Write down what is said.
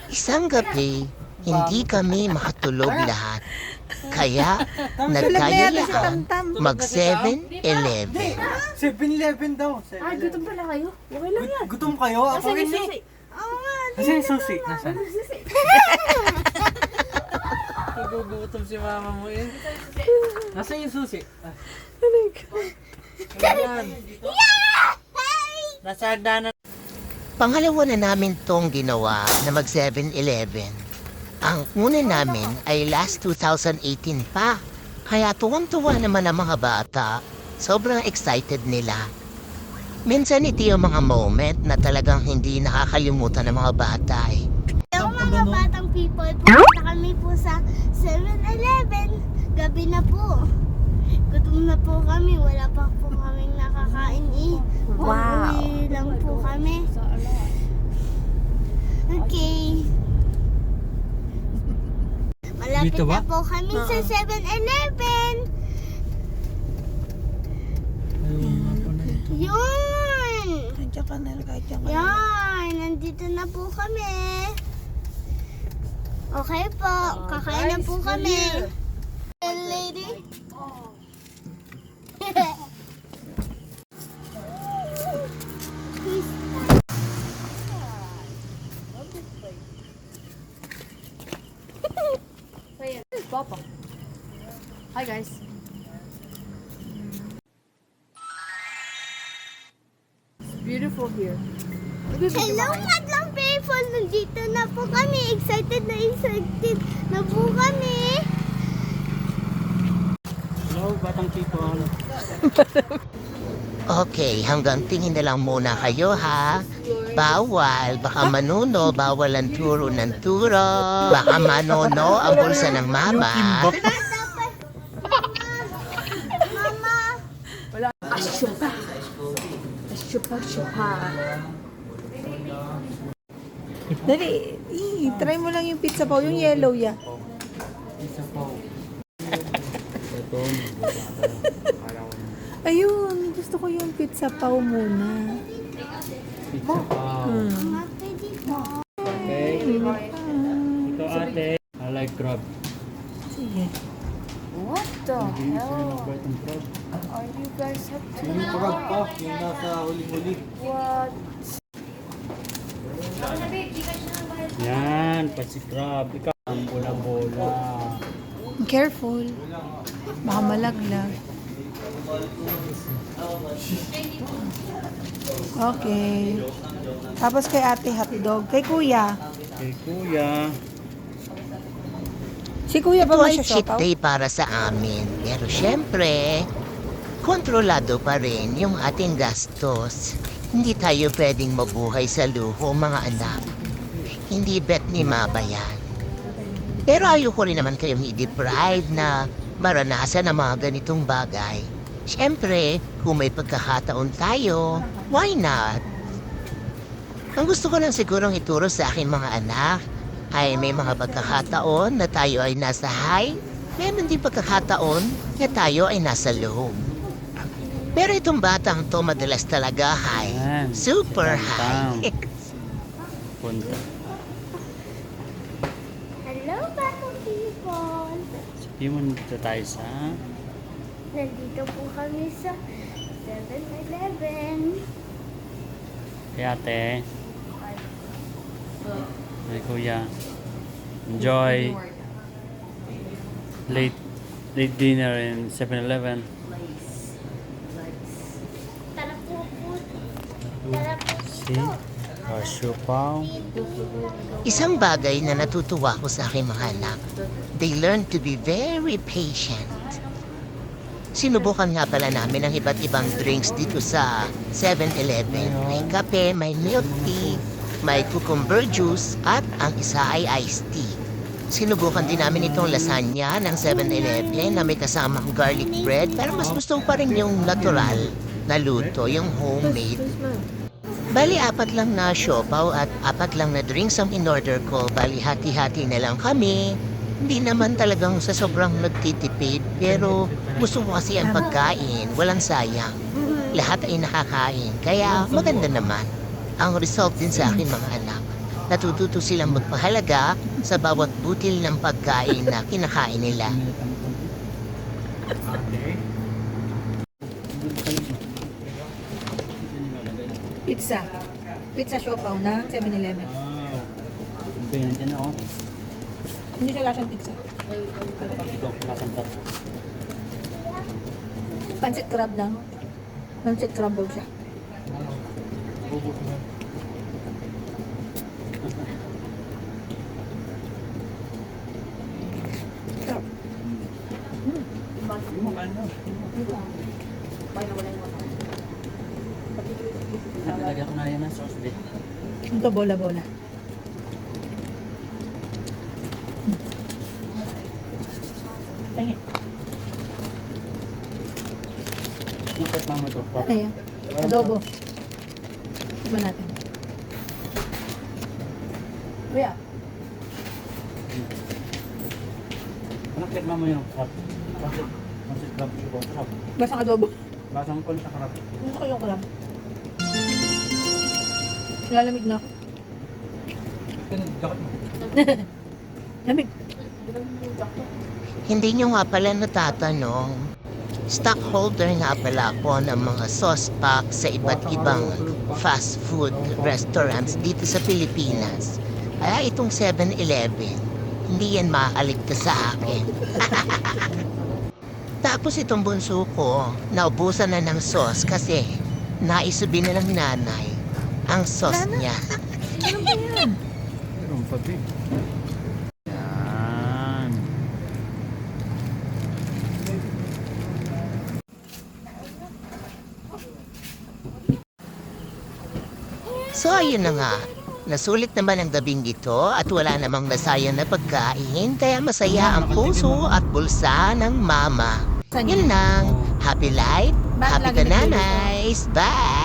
Isang gabi, hindi kami makatulog lahat. Kaya nagkayayaan mag 7-Eleven. 7-Eleven daw. Ay, gutom pala kayo. Okay lang yan. Gutom kayo? Ako Nasaan rin yung eh. susi? Nasaan yung susi? Nasaan? Nagugutom si mama mo eh. Nasaan yung susi? Ayan. Nasa hagdanan. Pangalawa na namin tong ginawa na mag 7-Eleven. Ang una namin ay last 2018 pa. Kaya tuwang-tuwa naman ang mga bata. Sobrang excited nila. Minsan ito yung mga moment na talagang hindi nakakalimutan ng mga bata eh. Hello mga batang people, pupunta kami po sa 7-Eleven. Gabi na po. Gutom na po kami, wala pa po kaming nakakain eh. Wow. Uuwi lang po kami. Okay. Malapit Dito ba? na po kami sa 7-Eleven. Yun! Nandiyan ka na, kahit yan ka na. Yan, nandito na po kami. Okay po, kakain na po kami. Lady? Papa. Hi guys. It's beautiful here. Hello, madlang people! Nandito na po kami. Excited na po kami. Hello, batang people. Okay, hanggang tingin na lang muna kayo ha. Bawal, baka manuno, bawal ang turo ng turo. Baka manono ang bulsa ng mama. Mama, Ashupa. Dali, try mo lang yung pizza paw, yung yellow ya. Isa po. Ayun, gusto ko yung pizza paw muna. Pizza pa. mama, pwede po. Okay. Ito ate. I like crab. Sige. What the hell? Bite ng crab. Are you guys up to Yung crab pa. Yung nasa huling-huli. what? Yan. Pasi crab. Ikaw. Ang bola-bola. Careful. Baka malaglag. Okay. Tapos kay ate hotdog. Kay kuya. Kay kuya. Si kuya ba Ito ay cheat masya-shopaw? day para sa amin. Pero syempre, kontrolado pa rin yung ating gastos. Hindi tayo pwedeng mabuhay sa luho, mga anak. Hindi bet ni mama yan. Pero ayoko rin naman kayong i-deprive na maranasan ang mga ganitong bagay. Siyempre, kung may pagkakataon tayo, why not? Ang gusto ko lang sigurong ituro sa aking mga anak ay may mga pagkakataon na tayo ay nasa high, meron din pagkakataon na tayo ay nasa low. Pero itong batang to madalas talaga high. Yan. Super Downtown. high. Punta. Hello, batang people. Sabi mo dito tayo sa... Nandito po kami sa 7-Eleven. Kay ate. Kay kuya. Enjoy. Late dinner in 7-Eleven. Tara po po. Tara po See? Ashupaw. Isang bagay na natutuwa ko sa aking mga anak. They learn to be very patient. Sinubukan nga pala namin ang iba't ibang drinks dito sa 7-Eleven. May kape, may milk tea, may cucumber juice, at ang isa ay iced tea. Sinubukan din namin itong lasagna ng 7-Eleven na may kasamang garlic bread, pero mas gusto ko pa rin yung natural na luto, yung homemade. Bali, 4 lang na siopaw at 4 lang na drinks ang in-order ko. Bali, hati-hati na lang kami. Hindi naman talagang sa sobrang nagtitipid, pero gusto ko kasi ang pagkain, walang sayang. Lahat ay nakakain, kaya maganda naman ang result din sa akin mga anak. Natututo silang magpahalaga sa bawat butil ng pagkain na kinakain nila. Pizza. Pizza siopaw na 7-Eleven. Wow. Ganyan dyan ako. Hindi siya lasang pizza. Ito, lasang tat. Pancit crab lang. Pancit crab daw siya. Sarap. Nakalagyan ko na yan ng sauce din. Ito bola-bola. Tingin. Yung pet mama to. Ano yan? Adobo. Iba natin. Kuya. Anong pet mama yung crab? Pancit crab siya. Crab. Basang adobo. Lasang kon sa crab. Gusto ko yung crab. Lalamig na ako. Jacket mo. Lamig. Hindi nyo nga pala natatanong, stockholder nga pala ako ng mga sauce pack sa iba't ibang fast food restaurants dito sa Pilipinas. Kaya itong 7-Eleven, hindi yan maaaligtas sa akin. Tapos itong bunso ko, naubusan na ng sauce kasi naisubi na ng nanay ang sauce niya. Ano ba yan? Meron pa din. Yan. So ayun na nga, nasulit naman ang gabing ito at wala namang nasayang na pagkain kaya masaya ang puso at bulsa ng mama. Saan Yun lang, happy life, Bakit happy lagi ka nanays, bye!